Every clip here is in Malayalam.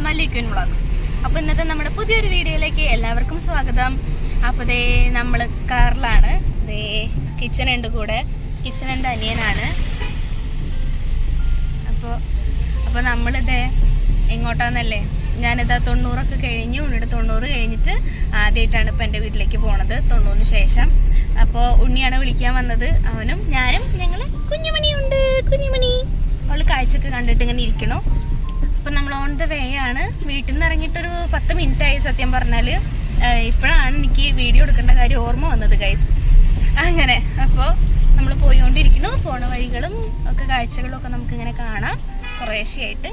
മല്ലിക്വൻ വ്ളോഗ്സ്. അപ്പോൾ ഇന്നത്തെ നമ്മുടെ പുതിയൊരു വീഡിയോയിലേക്ക് എല്ലാവർക്കും സ്വാഗതം. അപ്പോൾ ദേ നമ്മൾ കാറിലാണ്. ദേ കിച്ചൺ ഉണ്ട് കൂടെ. കിച്ചൺ എൻ്റെ അനിയനാണ്. അപ്പോൾ നമ്മളിതേ എങ്ങോട്ടാന്നല്ലേ, ഞാനിതാ 90 കഴിഞ്ഞു. ഉണ്ണിയുടെ 90 കഴിഞ്ഞിട്ട് ആദ്യമായിട്ടാണ് ഇപ്പം എൻ്റെ വീട്ടിലേക്ക് പോണത്, 90 ശേഷം. അപ്പോൾ ഉണ്ണിയാണ് വിളിക്കാൻ വന്നത്. അവനും ഞാനും ഞങ്ങൾ കുഞ്ഞുമണിയുണ്ട്. കുഞ്ഞുമണി അവൾ കാഴ്ചയൊക്കെ കണ്ടിട്ട് ഇങ്ങനെ ഇരിക്കണു. അപ്പം നമ്മൾ ഓൺ ദ വേ ആണ്. വീട്ടിൽ നിന്ന് ഇറങ്ങിയിട്ടൊരു 10 മിനിറ്റായി സത്യം പറഞ്ഞാൽ. ഇപ്പോഴാണ് എനിക്ക് വീഡിയോ എടുക്കേണ്ട കാര്യം ഓർമ്മ വന്നത് ഗൈസ്. അങ്ങനെ അപ്പോൾ നമ്മൾ പോയിക്കൊണ്ടിരിക്കുന്നു. പോണ വഴികളും ഒക്കെ കാഴ്ചകളും ഒക്കെ നമുക്കിങ്ങനെ കാണാം കുറേശ്ശെയായിട്ട്.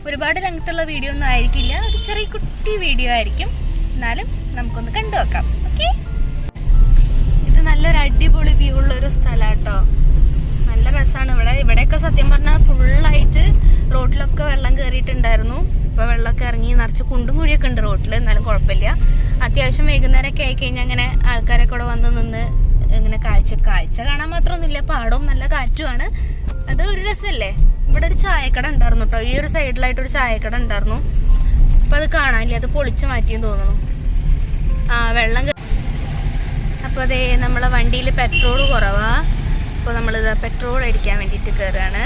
ഒരുപാട് ലെങ്ത്തുള്ള വീഡിയോ ഒന്നും ആയിരിക്കില്ല, ഒരു ചെറിയ കുട്ടി വീഡിയോ ആയിരിക്കും. എന്നാലും നമുക്കൊന്ന് കണ്ടു നോക്കാം. ഓക്കെ, ഇത് നല്ലൊരു അടിപൊളി വ്യൂ ഉള്ളൊരു സ്ഥലം കേട്ടോ. നല്ല രസമാണ് ഇവിടെയൊക്കെ സത്യം പറഞ്ഞാൽ ഫുള്ളായിട്ട് റോഡിലൊക്കെ വെള്ളം കയറിയിട്ടുണ്ടായിരുന്നു. ഇപ്പോൾ വെള്ളമൊക്കെ ഇറങ്ങി നിറച്ച് കുണ്ടും കുഴിയൊക്കെ ഉണ്ട് റോഡിൽ. എന്നാലും കുഴപ്പമില്ല. അത്യാവശ്യം വൈകുന്നേരമൊക്കെ ആയിക്കഴിഞ്ഞാൽ അങ്ങനെ ആൾക്കാരൊക്കെ ഇവിടെ വന്ന് നിന്ന് ഇങ്ങനെ കാഴ്ച കാണാൻ മാത്രമൊന്നുമില്ല, പാടവും നല്ല കാറ്റുമാണ്. അത് ഒരു രസമല്ലേ. ഇവിടെ ഒരു ചായക്കട ഉണ്ടായിരുന്നു കേട്ടോ, ഈ ഒരു സൈഡിലായിട്ടൊരു ചായക്കട ഉണ്ടായിരുന്നു. അപ്പം അത് കാണാനില്ല, അത് പൊളിച്ചു മാറ്റിയെന്ന് തോന്നുന്നു. വെള്ളം. അപ്പോൾ അതേ നമ്മളെ വണ്ടിയിൽ പെട്രോൾ കുറവാ. അപ്പോൾ നമ്മളിത് പെട്രോൾ അടിക്കാൻ വേണ്ടിയിട്ട് കയറുകയാണ്.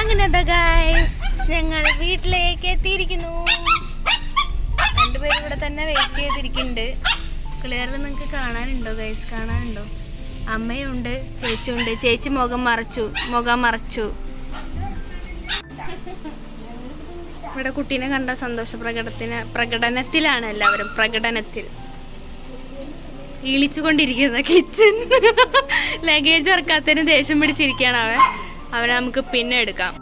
അങ്ങനെ ഗൈസ് ഞങ്ങൾ വീട്ടിലേക്ക് എത്തിയിരിക്കുന്നു. രണ്ടുപേരും ഇവിടെ തന്നെ വെയിറ്റ് ചെയ്തിരിക്കുന്നുണ്ട്. ക്ലിയറിൽ നിങ്ങൾക്ക് കാണാനുണ്ടോ ഗൈസ്? കാണാനുണ്ടോ? അമ്മയുണ്ട്, ചേച്ചിയുണ്ട്. ചേച്ചി മുഖം മറച്ചു. ഇവിടെ കുട്ടീനെ കണ്ട സന്തോഷ പ്രകടനത്തിലാണ് എല്ലാവരും. പ്രകടനത്തിൽ ഈളിച്ചുകൊണ്ടിരിക്കുന്ന കിച്ചൻ. ലഗേജ് ഇറക്കാത്തതിന് ദേഷ്യം പിടിച്ചിരിക്കുകയാണ് അവനെ നമുക്ക് പിന്നെ എടുക്കാം.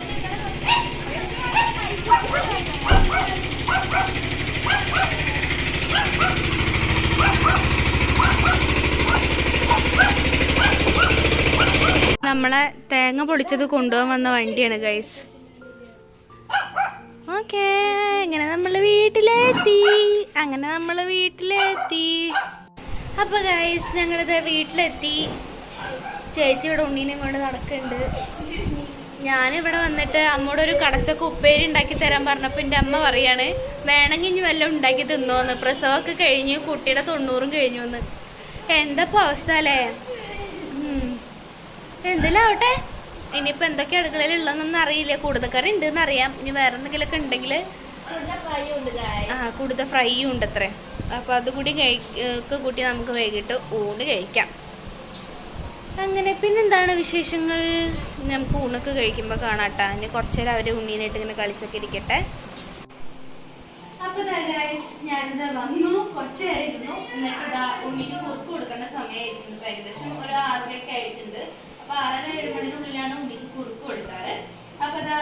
നമ്മളെ തേങ്ങ പൊളിച്ചത് കൊണ്ടുപോകാൻ വന്ന വണ്ടിയാണ് ഗൈസ്. ഓക്കേ, അങ്ങനെ നമ്മൾ വീട്ടിലെത്തി. അപ്പൊ ഗൈസ് ഞങ്ങളിത് വീട്ടിലെത്തി. ചേച്ചി ഇവിടെ ഉണ്ണീനെയും കൊണ്ട് നടക്കുന്നുണ്ട്. ഞാനിവിടെ വന്നിട്ട് അമ്മോട് ഒരു കടച്ചക്ക ഉപ്പേരി ഉണ്ടാക്കി തരാൻ പറഞ്ഞപ്പോൾ എൻ്റെ അമ്മ പറയാണ് വേണമെങ്കിൽ ഇനി വല്ലതും ഉണ്ടാക്കി തിന്നോന്ന്. പ്രസവമൊക്കെ കഴിഞ്ഞു, കുട്ടിയുടെ 90 കഴിഞ്ഞു എന്ന്. എന്താ ഇപ്പോൾ അവസ്ഥ അല്ലേ? എന്തിലാവട്ടെ. ഇനിയിപ്പോൾ എന്തൊക്കെ അടുക്കളയിൽ ഉള്ളതെന്നൊന്നും അറിയില്ല. കൂടുതൽ കറി ഉണ്ടെന്ന് അറിയാം. ഇനി വേറെ എന്തെങ്കിലുമൊക്കെ ഉണ്ടെങ്കിൽ കൂടുതൽ ഫ്രൈയും ഉണ്ട് അത്രേ. അപ്പോൾ അതുകൂടി കൂട്ടി നമുക്ക് വൈകിട്ട് ഊണ് കഴിക്കാം. അങ്ങനെ പിന്നെന്താണ് വിശേഷങ്ങൾ? നമുക്ക് ഊണൊക്കെ കഴിക്കുമ്പോൾ കാണാട്ടോ. ഇനി കുറച്ച് നേരം അവർ ഉണ്ണീനായിട്ട് ഇങ്ങനെ കളിച്ചൊക്കെ ഇരിക്കട്ടെ. അപ്പോൾ ഞാനിതാ വന്നു, കുറച്ച് നേരം ഇരുന്നു. എന്നിട്ട് ഇതാ ഉണ്ണിക്ക് കുറുക്ക് കൊടുക്കേണ്ട സമയമായിട്ടുണ്ട്. ഏകദേശം ഒരു 6 ആയിട്ടുണ്ട്. അപ്പോൾ 6:30-7 മണിക്കുള്ളിലാണ് ഉണ്ണിക്ക് കുറുക്ക് കൊടുക്കാറ്. അപ്പോൾ അതാ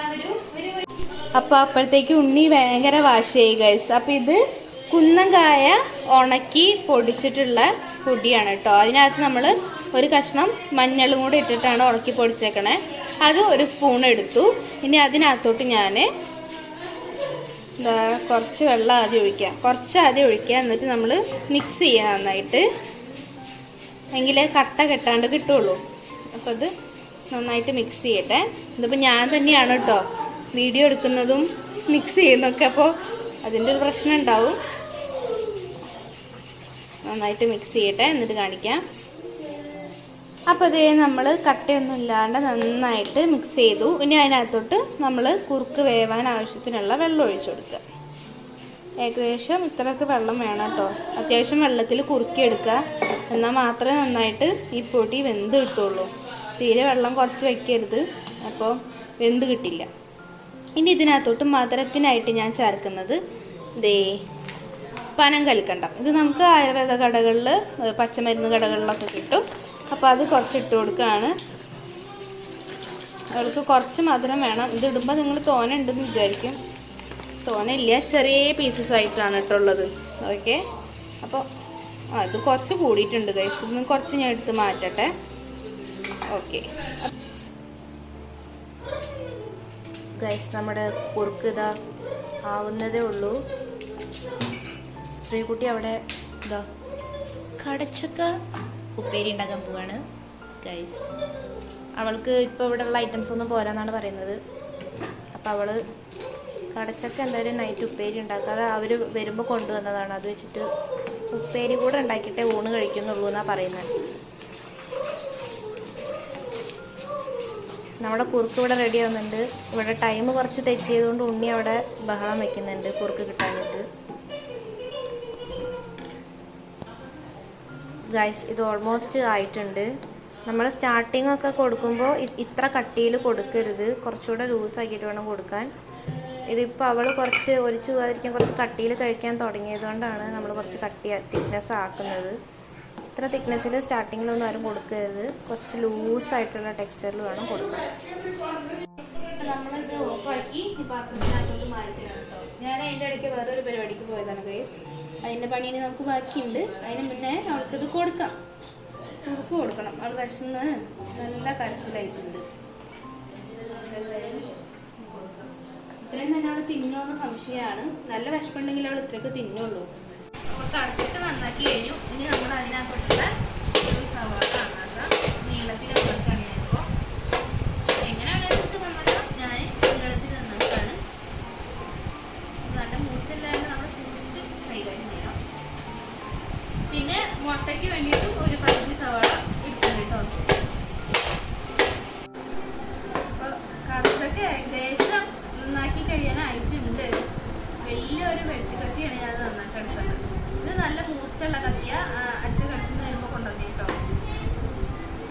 അപ്പോൾ അപ്പോഴത്തേക്ക് ഉണ്ണി ഭയങ്കര വാശിയായി ഗൈസ്. അപ്പോൾ ഇത് കുന്നങ്കായ ഉണക്കി പൊടിച്ചിട്ടുള്ള പൊടിയാണ് കേട്ടോ. അതിനകത്ത് നമ്മൾ ഒരു കഷ്ണം മഞ്ഞളും കൂടെ ഇട്ടിട്ടാണ് ഉണക്കി പൊടിച്ചേക്കണേ. അത് 1 സ്പൂൺ എടുത്തു. ഇനി അതിനകത്തോട്ട് ഞാൻ കുറച്ച് വെള്ളം ആദ്യം ഒഴിക്കുക. എന്നിട്ട് നമ്മൾ മിക്സ് ചെയ്യുക നന്നായിട്ട്. എങ്കിലേ കട്ട കെട്ടാണ്ട് കിട്ടുള്ളൂ. അപ്പോൾ അത് നന്നായിട്ട് മിക്സ് ചെയ്യട്ടെ. ഇതിപ്പോൾ ഞാൻ തന്നെയാണ് കേട്ടോ വീഡിയോ എടുക്കുന്നതും മിക്സ് ചെയ്യുന്നതൊക്കെ. അപ്പോൾ അതിൻ്റെ ഒരു പ്രശ്നം ഉണ്ടാവും. നന്നായിട്ട് മിക്സ് ചെയ്യട്ടെ, എന്നിട്ട് കാണിക്കാം. അപ്പോൾ അതേ നമ്മൾ കട്ടയൊന്നും ഇല്ലാണ്ട് നന്നായിട്ട് മിക്സ് ചെയ്തു. ഇനി അതിനകത്തോട്ട് നമ്മൾ കുറുക്ക് വേവാൻ ആവശ്യത്തിനുള്ള വെള്ളം ഒഴിച്ചു കൊടുക്കുക. ഏകദേശം ഇത്രയൊക്കെ വെള്ളം വേണം കേട്ടോ. അത്യാവശ്യം വെള്ളത്തിൽ കുറുക്കി എടുക്കുക. എന്നാൽ മാത്രമേ നന്നായിട്ട് ഈ പൊടി വെന്ത് കിട്ടുള്ളൂ. തീരെ വെള്ളം കുറച്ച് വയ്ക്കരുത്, അപ്പോൾ വെന്ത് കിട്ടില്ല. ഇനി ഇതിനകത്തോട്ട് മധുരത്തിനായിട്ട് ഞാൻ ചേർക്കുന്നത് പനം കൽക്കണ്ടം. ഇത് നമുക്ക് ആയുർവേദ കടകളിൽ, പച്ചമരുന്ന് കടകളിലൊക്കെ കിട്ടും. അപ്പോൾ അത് കുറച്ച് ഇട്ട് കൊടുക്കുകയാണ്. അവൾക്ക് കുറച്ച് മധുരം വേണം. ഇതിടുമ്പോൾ നിങ്ങൾ തോന ഉണ്ടെന്ന് വിചാരിക്കും. തോന ഇല്ല, ചെറിയ പീസസ് ആയിട്ടാണ് ഇട്ടുള്ളത്. ഓക്കെ, അപ്പോൾ അത് കുറച്ച് കൂടിയിട്ടുണ്ട് ഗൈസ്. ഇന്ന് കുറച്ച് ഞാൻ എടുത്ത് മാറ്റട്ടെ. ഓക്കെ ഗൈസ്, നമ്മുടെ കുറുക്ക് ഇതാ ആവുന്നതേ ഉള്ളൂ. ശ്രീകുട്ടി അവിടെ ഇതാ കടച്ചക്ക ഉപ്പേരി ഉണ്ടാക്കാൻ പോവാണ് ഗൈസ്. അവൾക്ക് ഇപ്പോൾ ഇവിടെ ഉള്ള ഐറ്റംസ് ഒന്നും പോരാന്നാണ് പറയുന്നത്. അപ്പോൾ അവൾ കടച്ചക്ക എന്തായാലും നൈറ്റ് ഉപ്പേരി ഉണ്ടാക്കുക. അത് അവർ വരുമ്പോൾ കൊണ്ടുവന്നതാണ്. അത് വെച്ചിട്ട് ഉപ്പേരി കൂടെ ഉണ്ടാക്കിയിട്ടേ ഊണ് കഴിക്കുന്നുള്ളൂ എന്നാണ് പറയുന്നത്. നമ്മുടെ കുറുക്ക് ഇവിടെ റെഡി ആവുന്നുണ്ട്. ഇവിടെ ടൈം കുറച്ച് തെറ്റിയതുകൊണ്ട് ഉണ്ണി അവിടെ ബഹളം വയ്ക്കുന്നുണ്ട് കുറുക്ക് കിട്ടാനിട്ട്. ഗൈസ്, ഇത് ഓൾമോസ്റ്റ് ആയിട്ടുണ്ട്. നമ്മൾ സ്റ്റാർട്ടിങ് ഒക്കെ കൊടുക്കുമ്പോൾ ഇത്ര കട്ടിയിൽ കൊടുക്കരുത്, കുറച്ചുകൂടെ ലൂസാക്കിയിട്ട് വേണം കൊടുക്കാൻ. ഇതിപ്പോൾ അവൾ കുറച്ച് ഒലിച്ചു പോകാതിരിക്കാൻ കുറച്ച് കട്ടിയിൽ കഴിക്കാൻ തുടങ്ങിയതുകൊണ്ടാണ് നമ്മൾ കുറച്ച് തിക്നെസ് ആക്കുന്നത്. ഇത്ര തിക്നെസ്സിൽ സ്റ്റാർട്ടിങ്ങിലൊന്നും ആരും കൊടുക്കരുത്, കുറച്ച് ലൂസായിട്ടുള്ള ടെക്സ്ചറിൽ വേണം കൊടുക്കാൻ. നമ്മളിത് ഓഫാക്കി പാത്രത്തിനകത്തോട്ട് മാറ്റിയാണ് കേട്ടോ. ഞാൻ അതിൻ്റെ ഇടയ്ക്ക് വേറൊരു പരിപാടിക്ക് പോയതാണ് ഗൈസ്. അതിൻ്റെ പണിയിൽ നമുക്ക് ബാക്കിയുണ്ട്. അതിന് മുന്നേ അവൾക്കിത് കൊടുക്കാം, കുറുക്ക് കൊടുക്കണം. അവൾ വിശന്ന് നല്ല കരച്ചിലായിട്ടുണ്ട്. ഇത്രയും തന്നെ അവൾ തിന്നുമെന്ന് സംശയമാണ്. നല്ല വിശപ്പുണ്ടെങ്കിൽ അവൾ ഇത്രയൊക്കെ തിന്നുള്ളൂ. അവൾക്ക് അടച്ചിട്ട് നന്നാക്കി കഴിഞ്ഞു. ഇനി നമ്മൾ അതിനകത്തോട്ടുള്ള ഒരു സവാള നന്നാക്കാം. നീളത്തിൽ നന്നാക്കുകയാണ് ഞാനിപ്പോൾ. എങ്ങനെയാണ് നമുക്ക് നന്നാക്കാം? ഞാൻ നീളത്തിൽ നന്നാക്കാണ്. നല്ല മൂർച്ചയില്ലാണ്ട് നമ്മൾ സൂക്ഷിച്ച് കൈകാര്യം ചെയ്യണം. പിന്നെ മുട്ടയ്ക്ക് വേണ്ടിയിട്ട് ഒരു 10 സവാള ഇടിച്ചിട്ടുണ്ട് കേട്ടോ. അപ്പോൾ കടച്ചൊക്കെ ഏകദേശം നന്നാക്കി കഴിയാനായിട്ടുണ്ട്. വലിയൊരു വെട്ടുകത്തിയാണ് ഞാൻ നന്നാക്കി എടുക്കുന്നത്. ഇത് നല്ല മൂർച്ചയുള്ള കത്തിയ അച്ഛൻ കിടക്കുന്ന വരുമ്പോൾ കൊണ്ടുവന്നേ കേട്ടോ.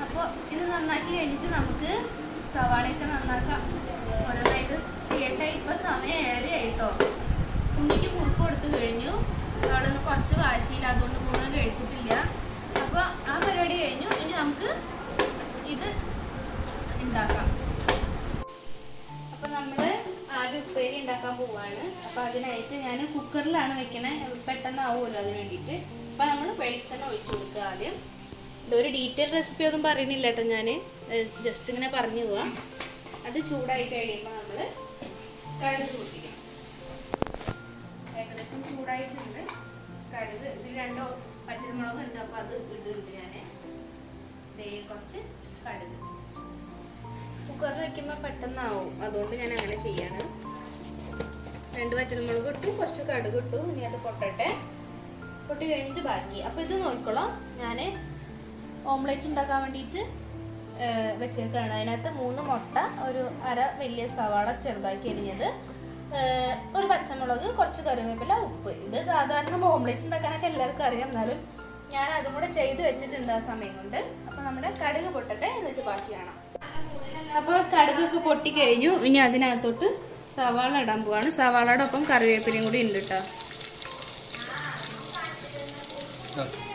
അപ്പോൾ ഇത് നന്നാക്കി കഴിഞ്ഞിട്ട് നമുക്ക് സവാളയൊക്കെ നന്നാക്കാം. ഓരോന്നായിട്ട് ചെയ്യട്ടെ. ഇപ്പം സമയം 7:30 ആയിട്ടോ. ഉണ്ണിക്ക് കുറുക്ക് കൊടുത്ത് കഴിഞ്ഞു. അവളൊന്ന് കുറച്ച് വാശിയില്ല, അതുകൊണ്ട് മുഴുവൻ കഴിച്ചിട്ടില്ല. അപ്പോൾ ആ പരിപാടി കഴിഞ്ഞു. ഇനി നമുക്ക് ഇത് ഉണ്ടാക്കാം. അപ്പോൾ നമ്മൾ ആദ്യം ഉപ്പേരി ഉണ്ടാക്കാൻ പോവാണ്. അപ്പോൾ അതിനായിട്ട് ഞാൻ കുക്കറിലാണ് വെക്കണേ, പെട്ടെന്നാവുമല്ലോ അതിന് വേണ്ടിയിട്ട്. അപ്പോൾ നമ്മൾ വെളിച്ചെണ്ണ ഒഴിച്ചു കൊടുക്കുക ആദ്യം. ഇതൊരു ഡീറ്റെയിൽ റെസിപ്പി ഒന്നും പറയുന്നില്ല കേട്ടോ, ഞാൻ ജസ്റ്റ് ഇങ്ങനെ പറഞ്ഞു പോവാം. അത് ചൂടായി കഴിയുമ്പോൾ നമ്മൾ കടുക് പൊട്ടിക്കണം. ഏകദേശം ചൂടായിട്ടുണ്ട് കടുക്. ഇതിൽ 2 പച്ചമുളക് ഉണ്ട്, അപ്പോൾ അത് ഇടുന്നുണ്ട് ഞാൻ. കുറച്ച് കടുക് കുക്കറിൽ വയ്ക്കുമ്പോൾ പെട്ടെന്നാവും, അതുകൊണ്ട് ഞാൻ അങ്ങനെ ചെയ്യാണ്. 2 പച്ചമുളക് ഇട്ടു, കുറച്ച് കടുക് ഇട്ടു. ഇനി അത് പൊട്ടട്ടെ. പൊട്ടി കഴിഞ്ഞിട്ട് ബാക്കി. അപ്പോൾ ഇത് നോക്കിക്കോളാം. ഞാൻ ഓംലെറ്റ് ഉണ്ടാക്കാൻ വേണ്ടിയിട്ട് വെച്ചേക്കാണ്. അതിനകത്ത് 3 മുട്ട, ഒരു അര വലിയ സവാള ചെറുതാക്കി എരിഞ്ഞത്, ഒരു പച്ചമുളക്, കുറച്ച് കറിവേപ്പില, ഉപ്പ്. ഇത് സാധാരണ ഓംലെറ്റ് ഉണ്ടാക്കാനൊക്കെ എല്ലാവർക്കും അറിയാം, എന്നാലും ഞാൻ അതും കൂടെ ചെയ്ത് വെച്ചിട്ടുണ്ട് ആ സമയം കൊണ്ട്. അപ്പോൾ നമ്മുടെ കടുക് പൊട്ടട്ടെ, എന്നിട്ട് ബാക്കി കാണാം. അപ്പോൾ കടുകൊക്കെ പൊട്ടി കഴിഞ്ഞു. ഇനി അതിനകത്തോട്ട് സവാള ഇടാൻ പോവാണ്. സവാളയുടെ ഒപ്പം കറിവേപ്പിലയും കൂടി ഉണ്ട് കേട്ടോ.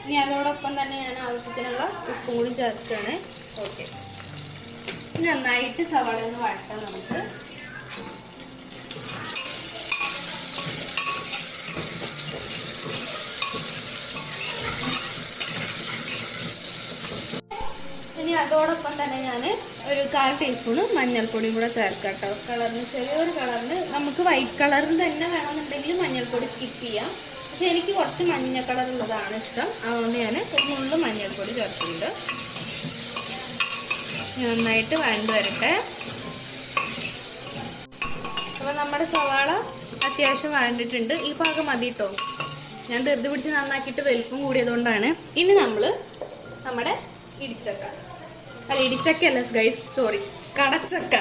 ഇനി അതോടൊപ്പം തന്നെ ഞാൻ ആവശ്യത്തിനുള്ള ഉപ്പും കൂടി ചേർക്കുകയാണ്. ഓക്കെ, നന്നായിട്ട് സവാള ഒന്ന് വഴറ്റാം നമുക്ക്. ഇനി അതോടൊപ്പം തന്നെ ഞാൻ ഒരു 1/4 ടീസ്പൂണ് മഞ്ഞൾപ്പൊടിയും കൂടെ ചേർക്കാം കേട്ടോ. കളറിന് ചെറിയൊരു കളറിന്, നമുക്ക് വൈറ്റ് കളറിൽ തന്നെ വേണമെന്നുണ്ടെങ്കിൽ മഞ്ഞൾപ്പൊടി സ്കിപ്പ് ചെയ്യാം. പക്ഷെ എനിക്ക് കുറച്ച് മഞ്ഞ കളറുള്ളതാണ് ഇഷ്ടം, അതുകൊണ്ട് ഞാൻ ഒരു നുള്ളു മഞ്ഞൾപ്പൊടി ചേർക്കുന്നുണ്ട്. നന്നായിട്ട് വഴണ്ട് വരട്ടെ. അപ്പോൾ നമ്മുടെ സവാള അത്യാവശ്യം വഴണ്ടിട്ടുണ്ട്. ഈ പാകം മതി കേട്ടോ. ഞാൻ ധൃതി പിടിച്ച് നന്നാക്കിയിട്ട് വലിപ്പം കൂടിയതുകൊണ്ടാണ്. ഇനി നമ്മൾ നമ്മുടെ ഇടിച്ചക്കയല്ല ഗൈസ്, സോറി, കടച്ചക്ക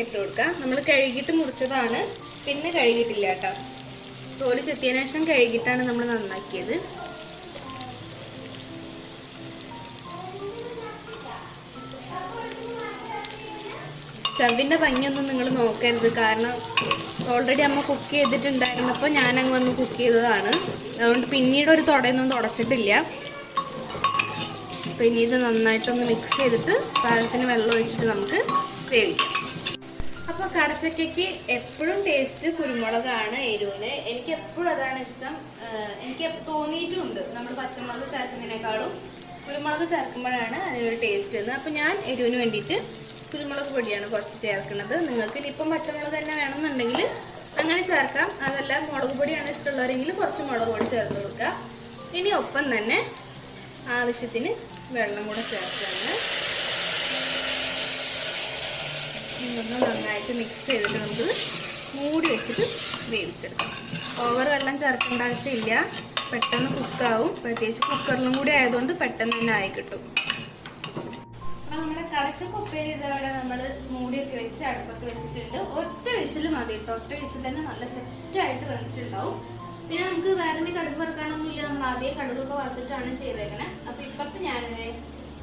ഇട്ട് കൊടുക്കാം. നമ്മൾ കഴുകിയിട്ട് മുറിച്ചതാണ്, പിന്നെ കഴുകിയിട്ടില്ല കേട്ടോ. തോല് ചെത്തിയതിനു ശേഷം കഴുകിയിട്ടാണ് നമ്മൾ നന്നാക്കിയത്. സ്റ്റവിൻ്റെ ഭംഗിയൊന്നും നിങ്ങൾ നോക്കരുത്, കാരണം ഓൾറെഡി അമ്മ കുക്ക് ചെയ്തിട്ടുണ്ടായിരുന്നപ്പോൾ ഞാനങ്ങ് വന്ന് കുക്ക് ചെയ്തതാണ്. അതുകൊണ്ട് പിന്നീട് ഒരു തുടയൊന്നും തുടച്ചിട്ടില്ല. പിന്നെ ഇത് നന്നായിട്ടൊന്ന് മിക്സ് ചെയ്തിട്ട് പാകത്തിന് വെള്ളം ഒഴിച്ചിട്ട് നമുക്ക് വേവിക്കാം. അപ്പോൾ കടച്ചക്കയ്ക്ക് എപ്പോഴും ടേസ്റ്റ് കുരുമുളകാണ് എരിവിന്. എനിക്ക് എപ്പോഴും അതാണ് ഇഷ്ടം. എനിക്ക് തോന്നിയിട്ടുമുണ്ട് നമ്മൾ പച്ചമുളക് ചേർക്കുന്നതിനേക്കാളും കുരുമുളക് ചേർക്കുമ്പോഴാണ് അതിനൊരു ടേസ്റ്റ് എന്ന്. അപ്പോൾ ഞാൻ എരിവിന് വേണ്ടിയിട്ട് കുരുമുളക് പൊടിയാണ് കുറച്ച് ചേർക്കുന്നത്. നിങ്ങൾക്ക് ഇനിയിപ്പം പച്ചമുളക് തന്നെ വേണമെന്നുണ്ടെങ്കിൽ അങ്ങനെ ചേർക്കാം. അതല്ല മുളക് പൊടിയാണ് ഇഷ്ടമുള്ളവരെങ്കിൽ കുറച്ച് മുളക് പൊടി ചേർത്ത് കൊടുക്കുക. ഇനി ഒപ്പം തന്നെ ആവശ്യത്തിന് വെള്ളം കൂടെ ചേർക്കുകയാണ്. ഇതൊന്ന് നന്നായിട്ട് മിക്സ് ചെയ്തിട്ട് നമുക്ക് മൂടി വെച്ചിട്ട് വേവിച്ചെടുക്കാം. ഓവർ വെള്ളം ചേർക്കേണ്ട ആവശ്യമില്ല, പെട്ടെന്ന് കുക്കാവും. പ്രത്യേകിച്ച് കുക്കറിലും കൂടി ആയതുകൊണ്ട് പെട്ടെന്ന് തന്നെ ആയി കിട്ടും. അപ്പം നമ്മുടെ കടച്ചക്ക ഉപ്പേരി ഇതവിടെ നമ്മൾ മൂടിയൊക്കെ വെച്ച് അടുപ്പത്ത് വെച്ചിട്ടുണ്ട്. ഒറ്റ വിസിൽ മതി കേട്ടോ. ഒറ്റ വിസിൽ തന്നെ നല്ല സെറ്റായിട്ട് വന്നിട്ടുണ്ടാവും. പിന്നെ നമുക്ക് വേറെ കടുക് വറുക്കാനൊന്നുമില്ല, നമ്മൾ ആദ്യം കടുകൊക്കെ വറുത്തിട്ടാണ് ചെയ്തേക്കണേ. അപ്പം ഇപ്പുറത്ത് ഞാനിത്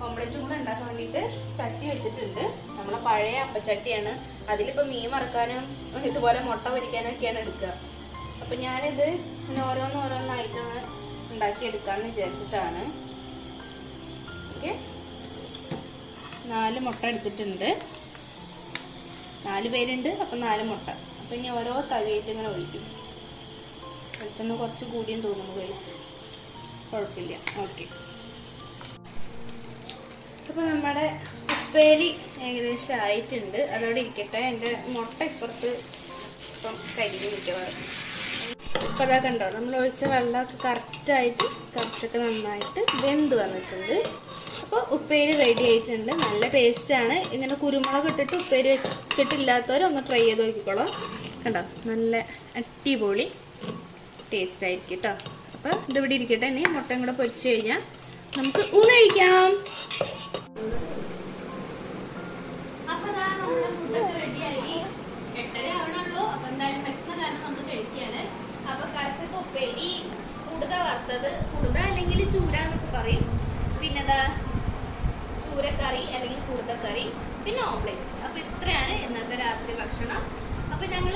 ഓംലെറ്റും കൂടെ ഉണ്ടാക്കാൻ വേണ്ടിയിട്ട് ചട്ടി വെച്ചിട്ടുണ്ട്. നമ്മളെ പഴയ അപ്പച്ചട്ടിയാണ്. അതിലിപ്പോൾ മീൻ വറുക്കാനും ഇതുപോലെ മുട്ട പൊരിക്കാനും ഒക്കെയാണ് എടുക്കുക. അപ്പം ഞാനിത് ഇങ്ങനെ ഓരോന്നോരോന്നായിട്ടാണ് ഉണ്ടാക്കിയെടുക്കാമെന്ന് വിചാരിച്ചിട്ടാണ്. ഓക്കെ, 4 മുട്ട എടുത്തിട്ടുണ്ട്. 4 പേരുണ്ട്, അപ്പം 4 മുട്ട. അപ്പം ഇനി ഓരോ തവിയായിട്ട് ഇങ്ങനെ ഒഴിക്കും. വെളിച്ചെണ്ണ കുറച്ച് കൂടിയും തോന്നുന്നു ഗൈസ്, കുഴപ്പമില്ല. ഓക്കെ, അപ്പോൾ നമ്മുടെ ഉപ്പേരി ഏകദേശം ആയിട്ടുണ്ട്. അതോടെ ഇരിക്കട്ടെ. എൻ്റെ മുട്ട ഇപ്പുറത്ത് ഇപ്പം കരിഞ്ഞ് മിക്കവാറും. അപ്പോൾ അതാ കണ്ടോ, നമ്മൾ ഒഴിച്ച വെള്ളമൊക്കെ കറക്റ്റായിട്ട് കുറച്ചൊക്കെ നന്നായിട്ട് വെന്ത് വന്നിട്ടുണ്ട്. അപ്പോൾ ഉപ്പേരി റെഡി ആയിട്ടുണ്ട്. നല്ല ടേസ്റ്റാണ്. ഇങ്ങനെ കുരുമുളക് ഇട്ടിട്ട് ഉപ്പേരി വെച്ചിട്ടില്ലാത്തവരൊന്ന് ട്രൈ ചെയ്ത് നോക്കിക്കോളാം. കണ്ടോ, നല്ല അടിപൊളി ടേസ്റ്റ് ആയിരിക്കും കേട്ടോ. അപ്പോൾ ഇതിവിടെ ഇരിക്കട്ടെ. ഇനി മുട്ടയും കൂടെ പൊരിച്ച് കഴിഞ്ഞാൽ നമുക്ക് ഊണഴിക്കാം. അപ്പോൾ അതാ നമ്മുടെ ഫുഡൊക്കെ റെഡിയായി. 8:30 ആവണുള്ളൂ. അപ്പോൾ എന്തായാലും വിശന്ന കാരണം നമ്മൾ കഴിക്കുകയാണ്. അപ്പോൾ കടച്ചക്ക ഉപ്പേരി, കുടുത വറുത്തത്, കുടുത അല്ലെങ്കിൽ ചൂര എന്നൊക്കെ പറയും. പിന്നെ എന്താ ചൂരക്കറി അല്ലെങ്കിൽ കുടുതക്കറി, പിന്നെ ഓംലെറ്റ്. അപ്പോൾ ഇത്രയാണ് ഇന്നത്തെ രാത്രി ഭക്ഷണം. അപ്പോൾ ഞങ്ങൾ